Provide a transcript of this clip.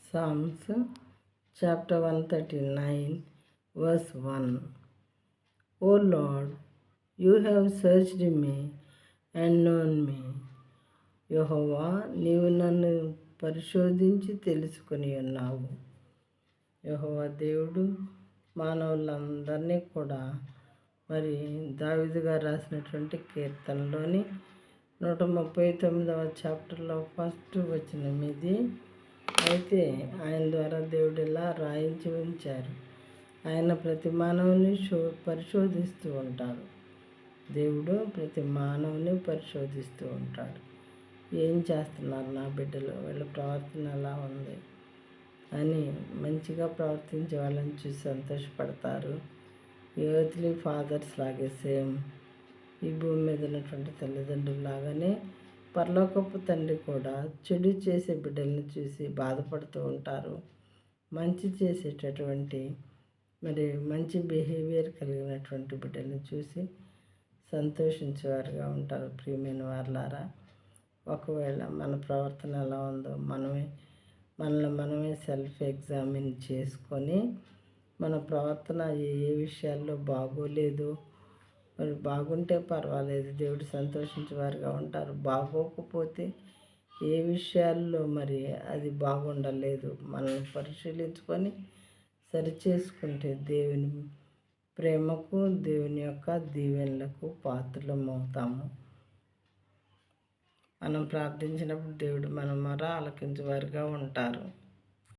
Psalms chapter 139 verse 1. O Lord, you have searched me and known me. యెహోవా, నీవు నన్ను పరిశోధించి తెలుసుకొని ఉన్నావు. యెహోవా దేవుడు మానవులందరినీ కూడా మరి దావీదు గారు రాసినటువంటి కీర్తనలోని 139వ చాప్టర్లో ఫస్ట్ వచనం ఇది. అయితే ఆయన ద్వారా దేవుడు ఇలా రాయించి ఉంచారు. ఆయన ప్రతి మానవుని పరిశోధిస్తూ ఉంటాడు. దేవుడు ప్రతి మానవుని పరిశోధిస్తూ ఉంటాడు. ఏం చేస్తున్నారు నా బిడ్డలు, వీళ్ళ ప్రవర్తన ఎలా ఉంది అని మంచిగా ప్రవర్తించే వాళ్ళని చూసి సంతోషపడతారు. ఎర్త్లీ ఫాదర్స్ లాగే సేమ్ ఈ భూమి మీద ఉన్నటువంటి తల్లిదండ్రులు లాగానే పరలోకపు తండ్రి కూడా చెడు చేసే బిడ్డలను చూసి బాధపడుతూ ఉంటారు. మంచి చేసేటటువంటి మరి మంచి బిహేవియర్ కలిగినటువంటి బిడ్డలను చూసి సంతోషించేవారుగా ఉంటారు. ప్రియమైన వారులారా, ఒకవేళ మన ప్రవర్తన ఎలా ఉందో మనమే సెల్ఫ్ ఎగ్జామిన్ చేసుకొని మన ప్రవర్తన ఏ విషయాల్లో బాగోలేదు, మరి బాగుంటే పర్వాలేదు, దేవుడు సంతోషించేవారుగా ఉంటారు. బాగోకపోతే ఏ విషయాల్లో మరి అది బాగుండలేదు, మనల్ని పరిశీలించుకొని సరిచేసుకుంటే దేవుని ప్రేమకు, దేవుని యొక్క దీవెనలకు పాత్రలమవుతాము. మనం ప్రార్థించినప్పుడు దేవుడు మన మొర ఆలకించేవారుగా ఉంటారు.